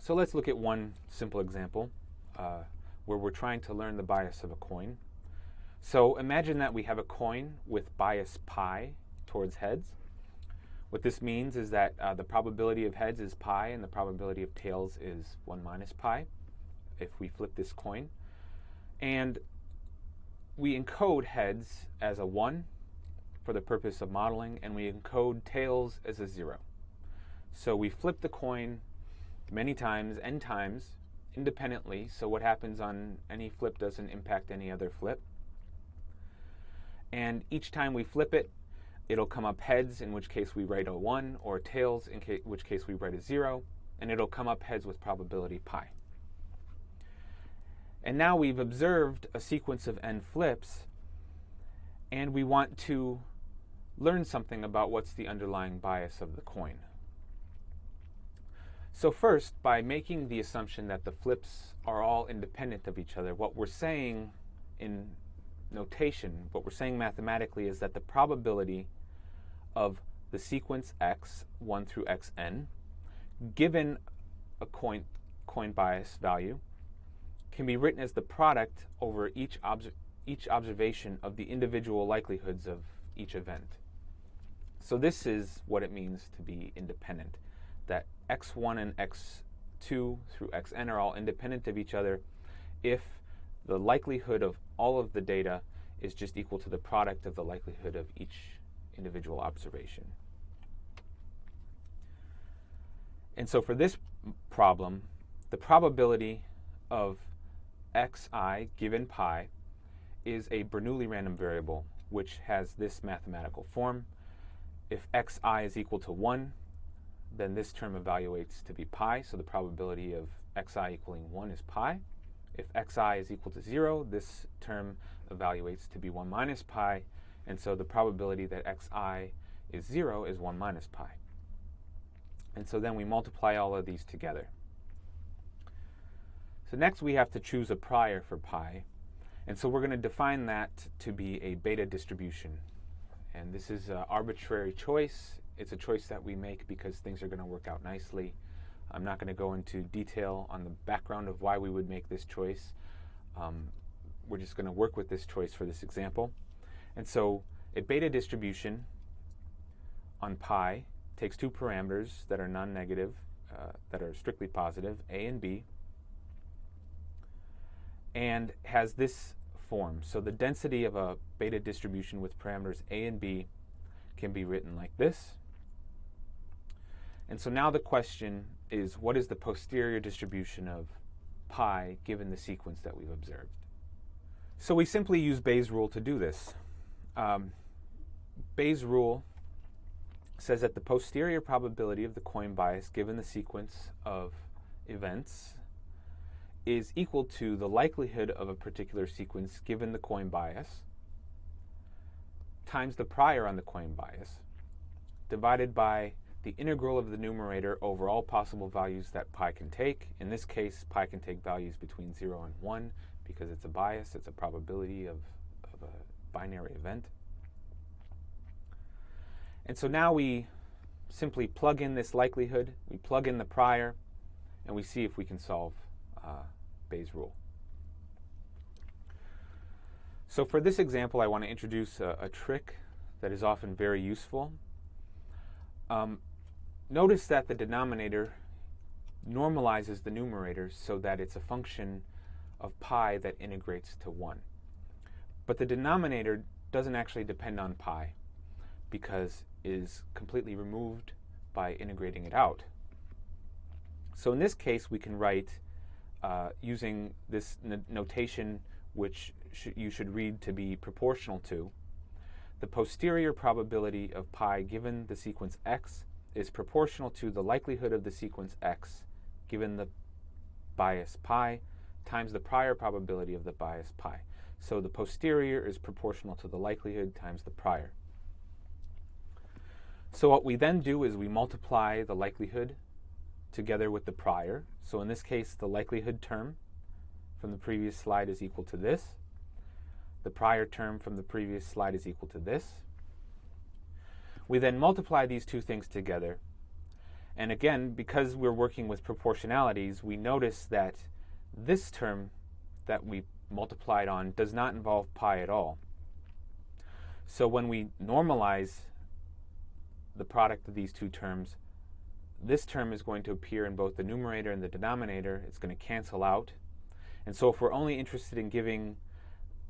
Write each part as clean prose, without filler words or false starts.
So let's look at one simple example where we're trying to learn the bias of a coin. So imagine that we have a coin with bias pi towards heads. What this means is that the probability of heads is pi and the probability of tails is 1 minus pi if we flip this coin. And we encode heads as a 1 for the purpose of modeling, and we encode tails as a 0. So we flip the coin many times, n times, independently, so what happens on any flip doesn't impact any other flip. And each time we flip it, it'll come up heads, in which case we write a 1, or tails, in which case we write a 0, and it'll come up heads with probability pi. And now we've observed a sequence of n flips, and we want to learn something about what's the underlying bias of the coin. So first, by making the assumption that the flips are all independent of each other, what we're saying in notation, what we're saying mathematically, is that the probability of the sequence x, 1 through xn, given a coin bias value, can be written as the product over each observation of the individual likelihoods of each event. So this is what it means to be independent, that x1 and x2 through xn are all independent of each other if the likelihood of all of the data is just equal to the product of the likelihood of each individual observation. And so for this problem, the probability of xi given pi is a Bernoulli random variable which has this mathematical form. If xi is equal to 1, then this term evaluates to be pi, so the probability of xi equaling 1 is pi. If xi is equal to 0, this term evaluates to be 1 minus pi, and so the probability that xi is 0 is 1 minus pi. And so then we multiply all of these together. So next we have to choose a prior for pi, and so we're going to define that to be a beta distribution. And this is an arbitrary choice. It's a choice that we make because things are going to work out nicely. I'm not going to go into detail on the background of why we would make this choice. We're just going to work with this choice for this example. And so a beta distribution on pi takes two parameters that are non-negative, that are strictly positive, a and b, and has this form. So the density of a beta distribution with parameters a and b can be written like this. And so now the question is, what is the posterior distribution of pi given the sequence that we've observed? So we simply use Bayes' rule to do this. Bayes' rule says that the posterior probability of the coin bias given the sequence of events is equal to the likelihood of a particular sequence given the coin bias times the prior on the coin bias divided by the integral of the numerator over all possible values that pi can take. In this case, pi can take values between 0 and 1 because it's a bias, it's a probability of a binary event. And so now we simply plug in this likelihood, we plug in the prior, and we see if we can solve Bayes' rule. So for this example, I want to introduce a trick that is often very useful. Notice that the denominator normalizes the numerator so that it's a function of pi that integrates to 1. But the denominator doesn't actually depend on pi because it is completely removed by integrating it out. So in this case, we can write using this notation, which you should read to be proportional to, the posterior probability of pi given the sequence x is proportional to the likelihood of the sequence x given the bias pi times the prior probability of the bias pi. So the posterior is proportional to the likelihood times the prior. So what we then do is we multiply the likelihood together with the prior. So in this case, the likelihood term from the previous slide is equal to this. The prior term from the previous slide is equal to this. We then multiply these two things together, And again, because we're working with proportionalities, we notice that this term that we multiplied on does not involve pi at all. So when we normalize the product of these two terms, this term is going to appear in both the numerator and the denominator. It's going to cancel out. And so if we're only interested in giving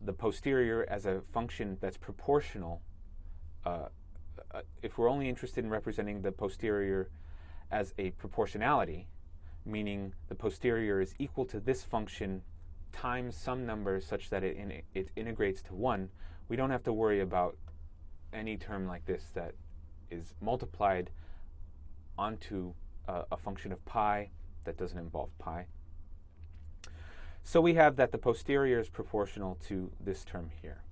the posterior as a function that's proportional, if we're only interested in representing the posterior as a proportionality, meaning the posterior is equal to this function times some number such that it integrates to 1, we don't have to worry about any term like this that is multiplied onto a function of pi that doesn't involve pi. So we have that the posterior is proportional to this term here.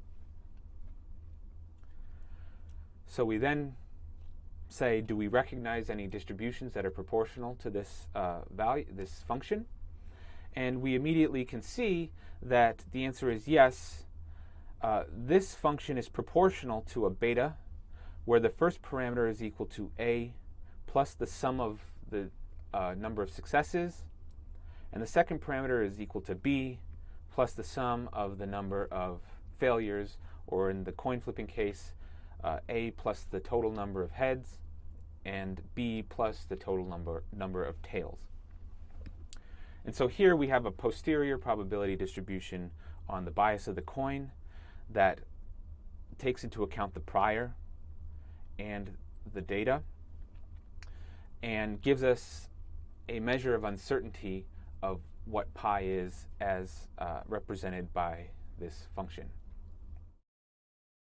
So we then say, do we recognize any distributions that are proportional to this value, this function? And we immediately can see that the answer is yes. This function is proportional to a beta, where the first parameter is equal to a plus the sum of the number of successes, and the second parameter is equal to b plus the sum of the number of failures, or in the coin flipping case, a plus the total number of heads, and b plus the total number of tails. And so here we have a posterior probability distribution on the bias of the coin that takes into account the prior and the data, and gives us a measure of uncertainty of what pi is as represented by this function.